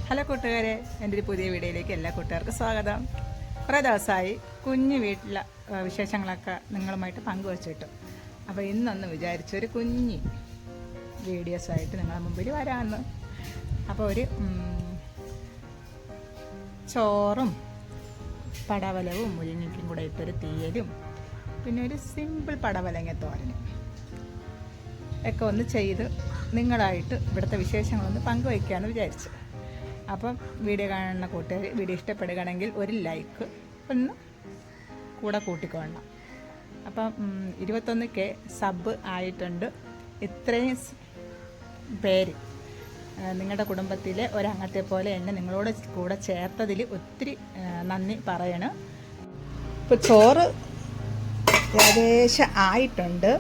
Hello കൂട്ടുകാരെ, എൻ്റെ ഒരു പുതിയ വീഡിയോയിലേക്ക് എല്ലാ കൂട്ടുകാർക്കും സ്വാഗതം. കുറേ ദിവസമായി കുഞ്ഞു വീട്ടിലെ വിശേഷങ്ങളൊക്കെ നിങ്ങളുമായിട്ട് പങ്കുവച്ചിട്ടു. അപ്പോൾ ഇന്നൊന്ന് വിചാരിച്ചൊരു കുഞ്ഞ് വീഡിയോസായിട്ട് നിങ്ങളുടെ മുമ്പിൽ വരാമെന്ന്. അപ്പോൾ ഒരു ചോറും പടവലവും മുരിങ്ങയ്ക്കും കൂടെ ഇട്ടൊരു തീയലും പിന്നെ ഒരു സിമ്പിൾ പടവലങ്ങ തോരനും ഒക്കെ ഒന്ന് ചെയ്ത് നിങ്ങളായിട്ട് ഇവിടുത്തെ വിശേഷങ്ങളൊന്ന് പങ്കുവയ്ക്കാമെന്ന് വിചാരിച്ചു. അപ്പം വീഡിയോ കാണുന്ന കൂട്ടുകാർ വീഡിയോ ഇഷ്ടപ്പെടുകയാണെങ്കിൽ ഒരു ലൈക്ക് ഒന്ന് കൂടെ കൂട്ടിക്കൊള്ളണം. അപ്പം 21K സബ് ആയിട്ടുണ്ട്. ഇത്രയും പേര് നിങ്ങളുടെ കുടുംബത്തിലെ ഒരംഗത്തെ പോലെ എന്നെ നിങ്ങളോട് കൂടെ ചേർത്തതിൽ ഒത്തിരി നന്ദി പറയണം. ഇപ്പോൾ ചോറ് ഏകദേശം ആയിട്ടുണ്ട്.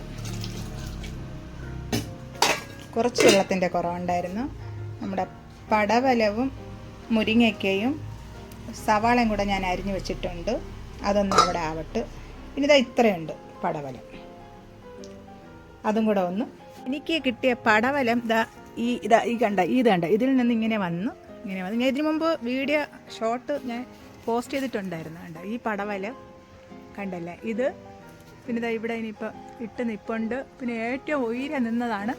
കുറച്ച് വെള്ളത്തിൻ്റെ കുറവുണ്ടായിരുന്നു. നമ്മുടെ പടവലവും മുരിങ്ങയ്ക്കയും സവാളയും കൂടെ ഞാൻ അരിഞ്ഞു വെച്ചിട്ടുണ്ട്. അതൊന്നും അവിടെ ആവട്ടെ. പിന്നെ ഇതാ ഇത്രയുണ്ട് പടവലം, അതും കൂടെ ഒന്ന്. എനിക്ക് കിട്ടിയ പടവലം ഈ കണ്ട ഇതിൽ നിന്ന് ഇങ്ങനെ വന്നു. ഞാൻ ഇതിനു മുമ്പ് വീഡിയോ ഷോർട്ട് ഞാൻ പോസ്റ്റ് ചെയ്തിട്ടുണ്ടായിരുന്നു. കണ്ട ഈ പടവലം കണ്ടല്ലേ ഇത്. പിന്നെ ഇതാ ഇവിടെ ഇനിയിപ്പോൾ ഇട്ട് നിൽപ്പുണ്ട്. പിന്നെ ഏറ്റവും ഉയരെ നിന്നതാണ്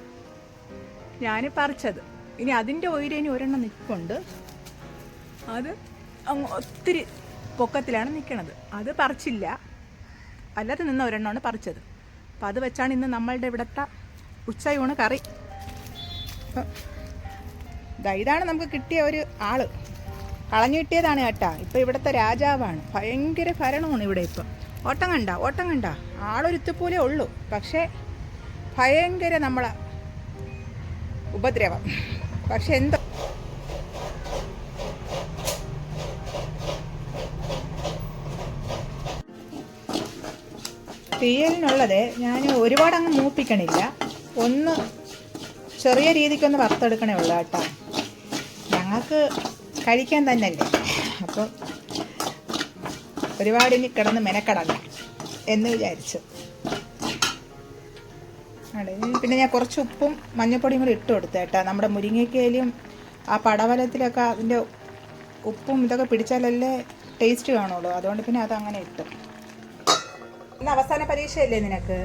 ഞാൻ പറിച്ചത്. ഇനി അതിൻ്റെ ഉയരെ ഇനി ഒരെണ്ണം നിൽപ്പുണ്ട്. അത് അങ്ങ് ഒത്തിരി പൊക്കത്തിലാണ് നിൽക്കണത്. അത് പറിച്ചില്ല, അല്ലാതെ നിന്ന് ഒരെണ്ണമാണ് പറിച്ചത്. അപ്പം അത് വെച്ചാണ് ഇന്ന് നമ്മളുടെ ഇവിടുത്തെ ഉച്ചയൂണ് കറി. ഇതാണ് നമുക്ക് കിട്ടിയ ഒരു ആള്. കളഞ്ഞു കിട്ടിയതാണ് കേട്ടാ. ഇപ്പം ഇവിടുത്തെ രാജാവാണ്. ഭയങ്കര ഭരണമാണ് ഇവിടെ. ഇപ്പം ഓട്ടം കണ്ട ആളൊരുത്തുപോലെ ഉള്ളൂ. പക്ഷേ ഭയങ്കര നമ്മളെ ഉപദ്രവം. പക്ഷെ എന്തോ തീയലിനുള്ളത് ഞാൻ ഒരുപാടങ്ങ് മൂപ്പിക്കണില്ല. ഒന്ന് ചെറിയ രീതിക്കൊന്ന് വറുത്തെടുക്കണേ ഉള്ളൂ കേട്ടോ. ഞങ്ങൾക്ക് കഴിക്കാൻ തന്നെയല്ലേ. അപ്പം ഒരുപാട് ഇനി കിടന്ന് മെനക്കെടണ്ട എന്ന് വിചാരിച്ചു. പിന്നെ ഞാൻ കുറച്ച് ഉപ്പും മഞ്ഞൾപ്പൊടിയും കൂടി ഇട്ട് കൊടുത്തു കേട്ടോ. നമ്മുടെ മുരിങ്ങയ്ക്കയിലും ആ പടവലത്തിലൊക്കെ അതിൻ്റെ ഉപ്പും ഇതൊക്കെ പിടിച്ചാലല്ലേ ടേസ്റ്റ് കാണുള്ളൂ. അതുകൊണ്ട് പിന്നെ അതങ്ങനെ ഇട്ടു. ഇന്ന് അവസാന പരീക്ഷയല്ലേ നിനക്ക്?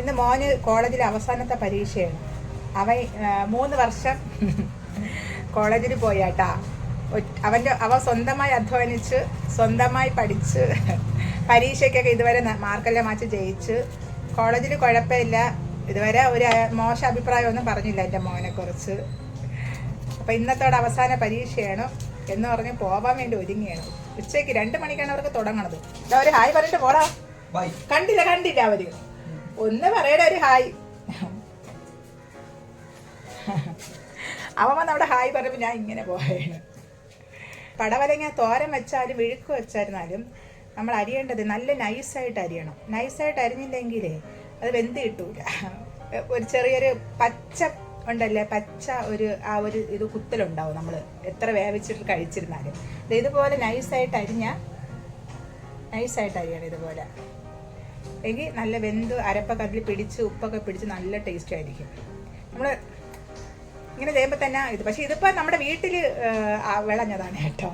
ഇന്ന് മോന് കോളേജിൽ അവസാനത്തെ പരീക്ഷയാണ്. അവൻ 3 വർഷം കോളേജിൽ പോയാട്ടാ. അവൻ സ്വന്തമായി അധ്വാനിച്ച് സ്വന്തമായി പഠിച്ച് പരീക്ഷയ്ക്കൊക്കെ ഇതുവരെ മാർക്കെല്ലാം മാച്ച് ജയിച്ച് കോളേജിൽ കുഴപ്പമില്ല. ഇതുവരെ ഒരു മോശം അഭിപ്രായമൊന്നും പറഞ്ഞില്ല എൻ്റെ മോനെക്കുറിച്ച്. അപ്പം ഇന്നത്തോടെ അവസാന പരീക്ഷയാണ് എന്ന് പറഞ്ഞ് പോവാൻ വേണ്ടി ഒരുങ്ങിയാണ്. ഉച്ചയ്ക്ക് 2 മണിക്കാണ് അവർക്ക് തുടങ്ങണത്. ഒരു ഹായ് പറഞ്ഞിട്ട് പോടാ. കണ്ടില്ല അവര്. ഒന്ന് പറയടാ ഒരു ഹായ്. അവൻ വന്ന് അവിടെ ഹായ് പറഞ്ഞപ്പോൾ ഞാൻ ഇങ്ങനെ പോയാണ്. പടവലങ്ങ തോരൻ വെച്ചാലും വിഴുക്ക് വെച്ചായിരുന്നാലും നമ്മൾ അരിയേണ്ടത് നല്ല നൈസായിട്ട് അരിയണം. നൈസായിട്ട് അരിഞ്ഞില്ലെങ്കിലേ അത് വെന്ത് കിട്ടൂല. ഒരു ചെറിയൊരു പച്ച ഉണ്ടല്ലേ, പച്ച ഒരു ഇത് കുത്തലുണ്ടാവും നമ്മൾ എത്ര വേവിച്ചിട്ട് കഴിച്ചിരുന്നാലും. ഇതുപോലെ നൈസായിട്ട് അരിയണം. ഇതുപോലെ എങ്കിൽ നല്ല വെന്ത് അരപ്പൊക്കെ അതിൽ പിടിച്ച് ഉപ്പൊക്കെ പിടിച്ച് നല്ല ടേസ്റ്റ് ആയിരിക്കും. നമ്മൾ ഇങ്ങനെ ചെയ്യുമ്പോൾ തന്നെ ഇത്. പക്ഷേ ഇതിപ്പോൾ നമ്മുടെ വീട്ടിൽ വിളഞ്ഞതാണ് കേട്ടോ.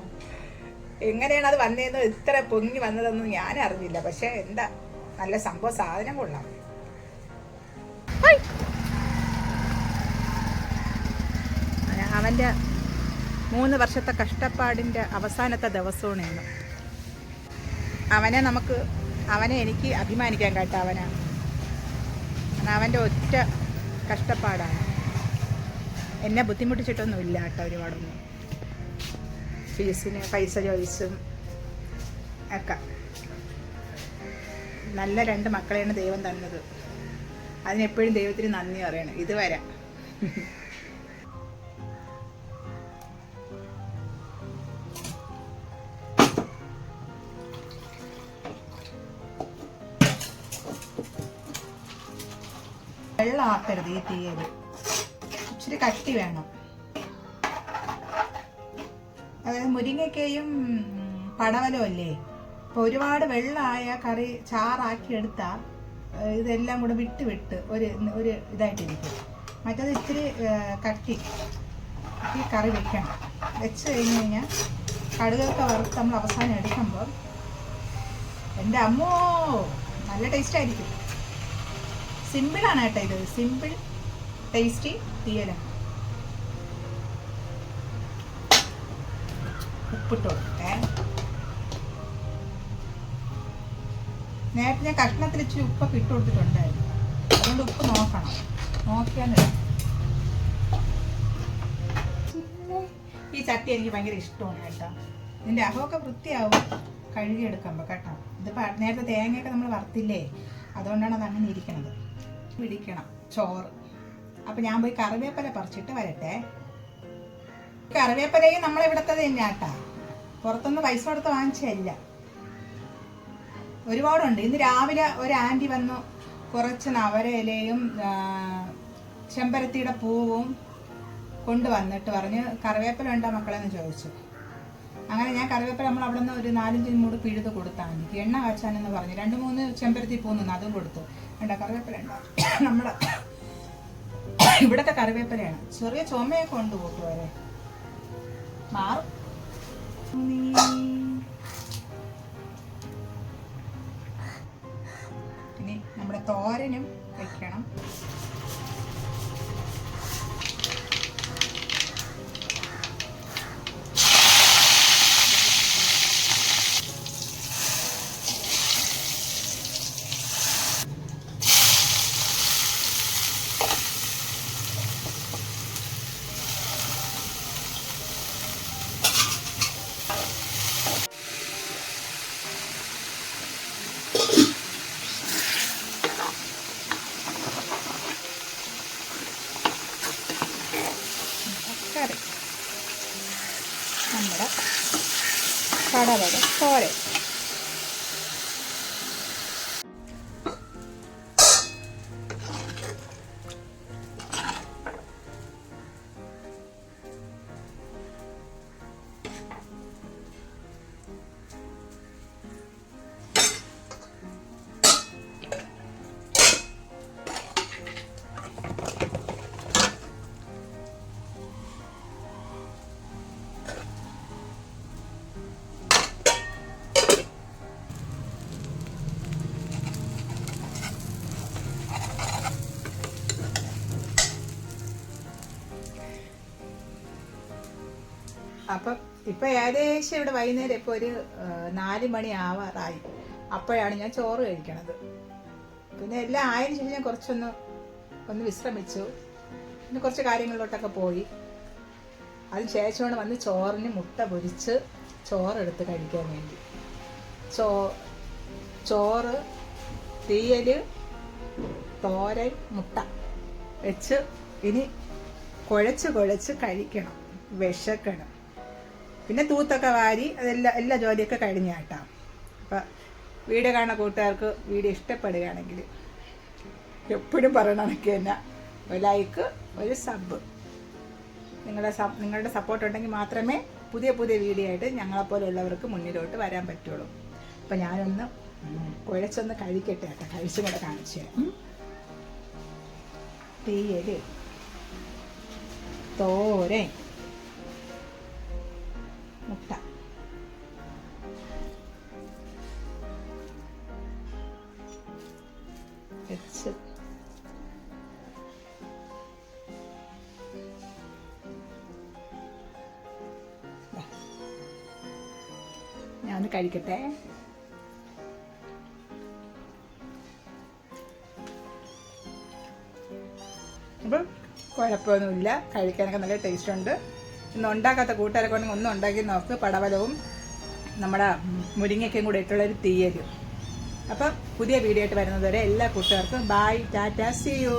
എങ്ങനെയാണ് അത് വന്നതെന്ന് ഇത്ര പൊങ്ങി വന്നതെന്ന് ഞാൻ അറിഞ്ഞില്ല. പക്ഷെ എന്താ നല്ല സംഭവം, സാധനം കൊള്ളാം. അവൻ്റെ 3 വർഷത്തെ കഷ്ടപ്പാടിൻ്റെ അവസാനത്തെ ദിവസമാണ് ഇന്ന്. അവനെ എനിക്ക് അഭിമാനിക്കാൻ കേട്ടോ. അവൻ്റെ ഒറ്റ കഷ്ടപ്പാടാണ്. എന്നെ ബുദ്ധിമുട്ടിച്ചിട്ടൊന്നുമില്ല കേട്ടോ ഒരുപാടൊന്നും. ഫീസിന് പൈസ ചോദിച്ചും ഒക്കെ. നല്ല 2 മക്കളെയാണ് ദൈവം തന്നത്. അതിനെപ്പോഴും ദൈവത്തിന് നന്ദി പറയണം. ഇതുവരെ വെള്ളം ആക്കരുത് ഈ തീയൽ. ഇച്ചിരി കട്ടി വേണം. അതായത് മുരിങ്ങയ്ക്കയും പടവലവും അല്ലേ. അപ്പോൾ ഒരുപാട് വെള്ളമായ കറി ചാറാക്കി എടുത്താൽ ഇതെല്ലാം കൂടെ വിട്ട് ഒരു ഇതായിട്ടിരിക്കും. മറ്റത് ഇത്തിരി കട്ടി ഈ കറി വെക്കണം. വെച്ച് കഴിഞ്ഞ് കഴിഞ്ഞാൽ കടുകൊക്കെ വറുത്ത് നമ്മൾ അവസാനം എടുക്കുമ്പോൾ എൻ്റെ അമ്മോ നല്ല ടേസ്റ്റായിരിക്കും. സിമ്പിളാണ് കേട്ടോ ഇത്. സിമ്പിൾ ടേസ്റ്റി തീയലാണ്. ഉപ്പിട്ട് കൊടുക്കട്ടെ. നേരത്തെ ഞാൻ കഷ്ണത്തിൽ ഇച്ചിരി ഉപ്പൊക്കെ ഇട്ട് കൊടുത്തിട്ടുണ്ടായിരുന്നു. അതുകൊണ്ട് ഉപ്പ് നോക്കണം. നോക്കിയാൽ ഈ ചട്ടി എനിക്ക് ഭയങ്കര ഇഷ്ടമാണ് കേട്ടോ. ഇതിൻ്റെ അകമൊക്കെ വൃത്തിയാവും കഴുകിയെടുക്കുമ്പോൾ കേട്ടോ. ഇതിപ്പോൾ നേരത്തെ തേങ്ങയൊക്കെ നമ്മൾ വറുത്തില്ലേ, അതുകൊണ്ടാണ് അത് അങ്ങനെ ഇരിക്കണത്. പിടിക്കണം ചോറ്. അപ്പം ഞാൻ പോയി കറിവേപ്പില പറിച്ചിട്ട് വരട്ടെ. കറിവേപ്പിലയും നമ്മളിവിടുത്തെ തന്നെ കേട്ടാ, പുറത്തൊന്നും പൈസ കൊടുത്ത് വാങ്ങിച്ചല്ല. ഒരുപാടുണ്ട്. ഇന്ന് രാവിലെ ഒരു ആൻറ്റി വന്നു കുറച്ച് നവരയിലയും ചെമ്പരത്തിയുടെ പൂവും കൊണ്ടുവന്നിട്ട് പറഞ്ഞ് കറിവേപ്പില ഉണ്ടോ മക്കളെന്ന് ചോദിച്ചു. അങ്ങനെ ഞാൻ കറിവേപ്പില നമ്മൾ അവിടെ നിന്ന് ഒരു 4-5 മൂട് പിഴുത് കൊടുത്താണ്. എനിക്ക് എണ്ണ കാച്ചാനെന്ന് പറഞ്ഞു. 2-3 ചെമ്പരത്തി പൂ നിന്ന് അതും കൊടുത്തു. വേണ്ട കറിവേപ്പില ഉണ്ടോ? നമ്മുടെ ഇവിടുത്തെ കറിവേപ്പിലയാണ്. ചെറിയ ചുമയൊക്കെ കൊണ്ട് കൂട്ടുവരെ മാറും. ഇനി നമ്മുടെ തോരനും വെക്കണം. കറി നമ്മുടെ കടവട തോരൻ. അപ്പം ഇപ്പം ഏകദേശം ഇവിടെ വൈകുന്നേരം ഇപ്പോൾ ഒരു 4 മണി ആവാറായി. അപ്പോഴാണ് ഞാൻ ചോറ് കഴിക്കണത്. പിന്നെ എല്ലാം ആയതിനു ശേഷം ഞാൻ കുറച്ചൊന്ന് വിശ്രമിച്ചു. പിന്നെ കുറച്ച് കാര്യങ്ങളിലോട്ടൊക്കെ പോയി. അതിന് ശേഷമാണ് വന്ന് ചോറിന് മുട്ട പൊരിച്ച് ചോറെടുത്ത് കഴിക്കാൻ വേണ്ടി. ചോറ്, തീയൽ, തോരൻ, മുട്ട വെച്ച് ഇനി കുഴച്ച് കഴിക്കണം. വിശക്കണം. പിന്നെ തൂത്തൊക്കെ വാരി എല്ലാ ജോലിയൊക്കെ കഴിഞ്ഞ കേട്ടോ. അപ്പം വീഡിയോ കാണുന്ന കൂട്ടുകാർക്ക് വീഡിയോ ഇഷ്ടപ്പെടുകയാണെങ്കിൽ എപ്പോഴും പറയണമെങ്കിൽ തന്നെ ഒരു ലൈക്ക്, ഒരു സബ്. നിങ്ങളുടെ സപ്പോർട്ട് ഉണ്ടെങ്കിൽ മാത്രമേ പുതിയ വീഡിയോ ആയിട്ട് ഞങ്ങളെപ്പോലുള്ളവർക്ക് മുന്നിലോട്ട് വരാൻ പറ്റുള്ളൂ. അപ്പം ഞാനൊന്ന് കുഴച്ചൊന്ന് കഴിക്കട്ടെ കേട്ടോ. കഴിച്ചും കൂടെ കാണിച്ചു തരാം. തീയൽ, തോരൻ, മുട്ട. വെച്ച് ഞാനൊന്ന് കഴിക്കട്ടെ. അപ്പം കുഴപ്പമൊന്നുമില്ല, കഴിക്കാനൊക്കെ നല്ല ടേസ്റ്റ് ഉണ്ട്. ഇന്ന് ഉണ്ടാക്കാത്ത കൂട്ടുകാരൊക്കെ ഉണ്ടെങ്കിൽ ഒന്നും ഉണ്ടാക്കി നോക്ക്. പടവലവും നമ്മുടെ മുരിങ്ങയ്ക്കയും കൂടെ ഇട്ടുള്ളൊരു തീയലും. അപ്പം പുതിയ വീഡിയോ ആയിട്ട് വരുന്നത് വരെ എല്ലാ കൂട്ടുകാർക്കും ബൈ, ടാറ്റ, സീ യു.